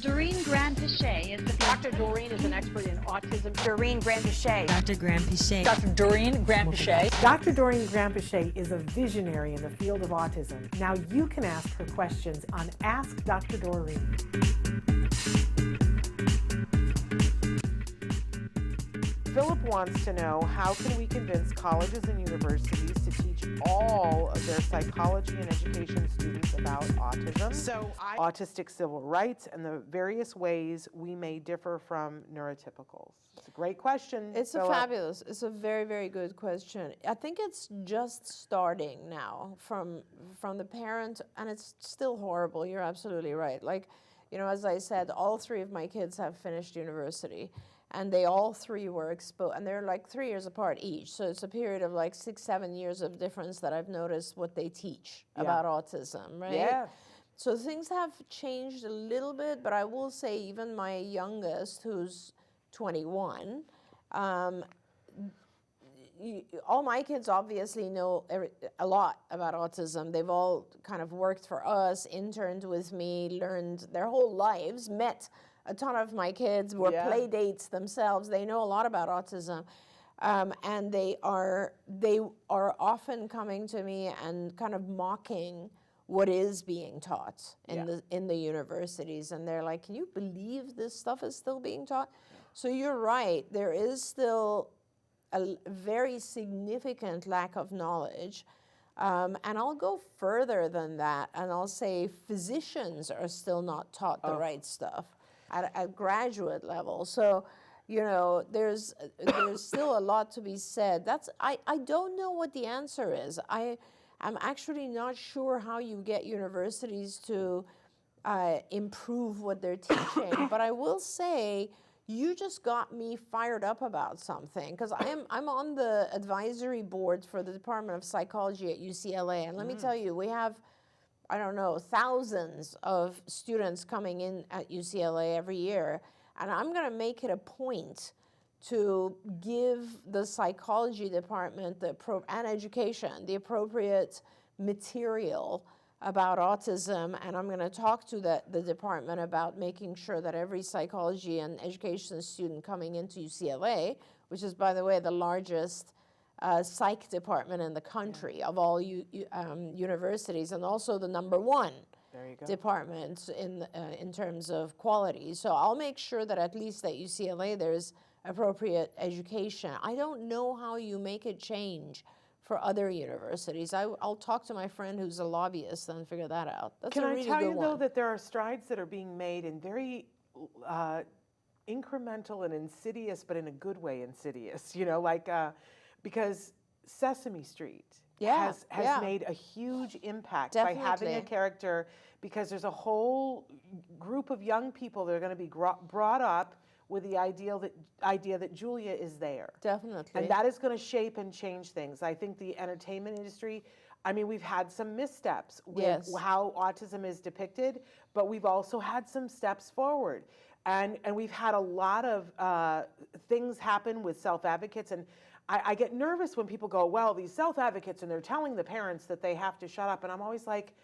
Doreen 𝗏𝗏𝗧 is the Dr. Doreen is an expert in autism. Doreen 𝗏𝗏𝗧. Dr. 𝗏𝗏𝗧. Dr. Doreen 𝗏𝗏𝗧. Dr. Doreen 𝗏𝗏𝗧 is a visionary in the field of autism. Now you can ask her questions on Ask Dr. Doreen. Philip wants to know, how can we convince colleges and universities to teach all of their psychology and education students about autism, autistic civil rights, and the various ways we may differ from neurotypicals? It's a great question. It's it's a very, very good question. I think it's just starting now from the parent, and it's still horrible. You're absolutely right. Like, you know, as I said, all three of my kids have finished university. And they all three were exposed, and they're like 3 years apart each. So it's a period of like 6, 7 years of difference that I've noticed what they teach about autism, right? Yeah. So things have changed a little bit, but I will say even my youngest, who's 21, all my kids obviously know a lot about autism. They've all kind of worked for us, interned with me, learned their whole lives, met a ton of my kids, were play dates themselves. They know a lot about autism. And they are often coming to me and kind of mocking what is being taught in the universities. And they're like, can you believe this stuff is still being taught? So you're right, there is still a very significant lack of knowledge. And I'll go further than that, and I'll say physicians are still not taught the right stuff at graduate level. So, you know, there's still a lot to be said. I don't know what the answer is. I'm actually not sure how you get universities to improve what they're teaching, but I will say, you just got me fired up about something, because I'm on the advisory board for the Department of Psychology at UCLA, and let me tell you, we have, I don't know, thousands of students coming in at UCLA every year, and I'm going to make it a point to give the psychology department and education the appropriate material about autism, and I'm going to talk to the department about making sure that every psychology and education student coming into UCLA, which is, by the way, the largest psych department in the country of all universities, and also the #1 department in terms of quality. So I'll make sure that at least at UCLA there's appropriate education. I don't know how you make a change for other universities. I'll talk to my friend who's a lobbyist and figure that out. That's a really good one. Can I tell you, though, that there are strides that are being made in very incremental and insidious, but in a good way insidious, you know, like, because Sesame Street has made a huge impact by having a character, because there's a whole group of young people that are going to be brought up with the idea that Julia is there. Definitely. And that is going to shape and change things. I think the entertainment industry, I mean, we've had some missteps with how autism is depicted, but we've also had some steps forward. And we've had a lot of things happen with self-advocates, and I get nervous when people go, well, these self-advocates, and they're telling the parents that they have to shut up, and I'm always like,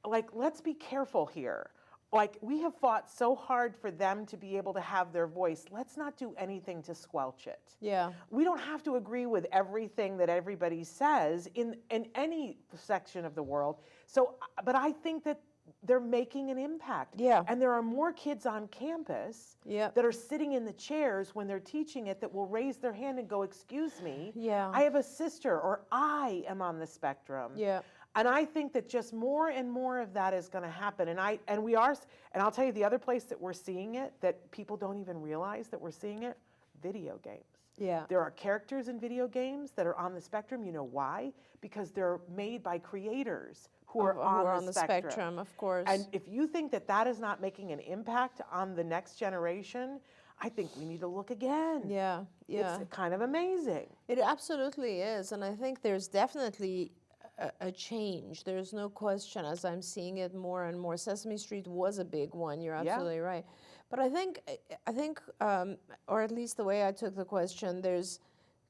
let's be careful here. Like, we have fought so hard for them to be able to have their voice. Let's not do anything to squelch it. Yeah. We don't have to agree with everything that everybody says in any section of the world. So, but I think that they're making an impact. Yeah. And there are more kids on campus that are sitting in the chairs when they're teaching it that will raise their hand and go, excuse me, I have a sister, or I am on the spectrum. Yeah. And I think that just more and more of that is going to happen. And I'll tell you the other place that we're seeing it, that people don't even realize that we're seeing it, video games. Yeah. There are characters in video games that are on the spectrum. You know why? Because they're made by creators who are on the spectrum. Of course. And if you think that that is not making an impact on the next generation, I think we need to look again. Yeah, yeah. It's kind of amazing. It absolutely is. And I think there's definitely a change. There's no question, as I'm seeing it more and more. Sesame Street was a big one. You're absolutely right. But I think, or at least the way I took the question, there's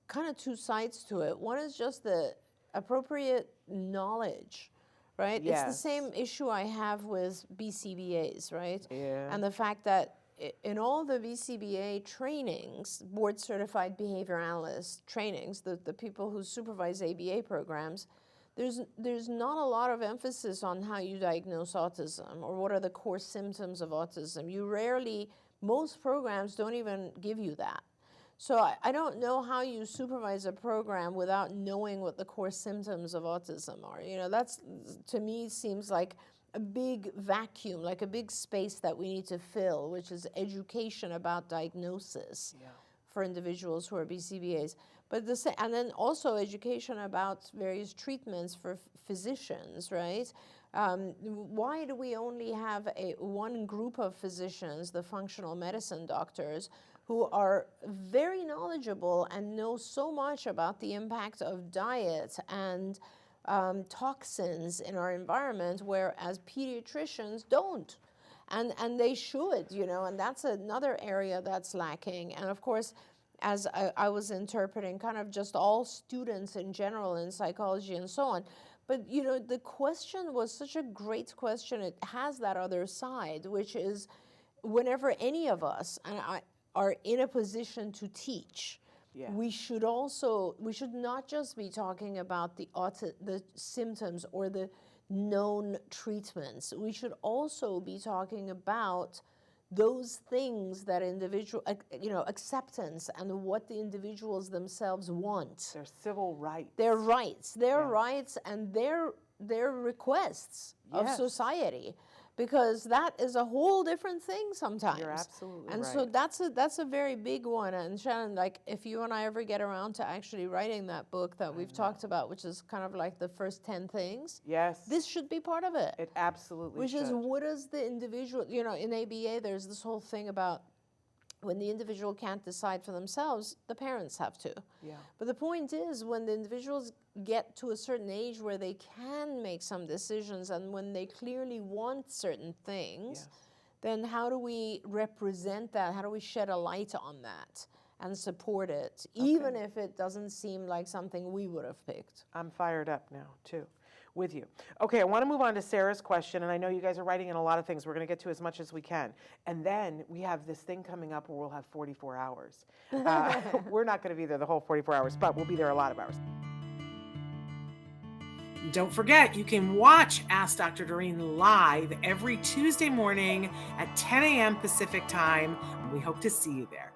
kind of two sides to it. One is just the appropriate knowledge right? It's the Yes. same issue I have with BCBAs, right? Yeah. And the fact that in all the BCBA trainings, board certified behavior analyst trainings, the people who supervise ABA programs, there's not a lot of emphasis on how you diagnose autism or what are the core symptoms of autism. You rarely, most programs don't even give you that. So I don't know how you supervise a program without knowing what the core symptoms of autism are. You know, that's, to me, seems like a big vacuum, like a big space that we need to fill, which is education about diagnosis for individuals who are BCBAs. But and then also education about various treatments for physicians, right? Why do we only have one group of physicians, the functional medicine doctors, who are very knowledgeable and know so much about the impact of diet and toxins in our environment, whereas pediatricians don't? And they should, you know, and that's another area that's lacking. And of course, as I was interpreting, kind of just all students in general in psychology and so on. But, you know, the question was such a great question. It has that other side, which is whenever any of us are in a position to teach, we should not just be talking about the symptoms or the known treatments. We should also be talking about those things that acceptance and what the individuals themselves want. Their civil rights. Their rights, rights and their requests of society. Because that is a whole different thing sometimes. You're absolutely and right. so that's a very big one. And Shannon, like, if you and I ever get around to actually writing that book that we've talked about, which is kind of like the first 10 things, this should be part of it. It absolutely Which should. is, what is the individual, you know, in ABA, there's this whole thing about when the individual can't decide for themselves, the parents have to. But the point is, when the individuals get to a certain age where they can make some decisions and when they clearly want certain things, then how do we represent that? How do we shed a light on that and support it, even if it doesn't seem like something we would have picked? I'm fired up now, too, with you. Okay, I want to move on to Sarah's question, and I know you guys are writing in a lot of things. We're going to get to as much as we can. And then we have this thing coming up where we'll have 44 hours. We're not going to be there the whole 44 hours, but we'll be there a lot of hours. Don't forget, you can watch Ask Dr. Doreen live every Tuesday morning at 10 a.m. Pacific time. We hope to see you there.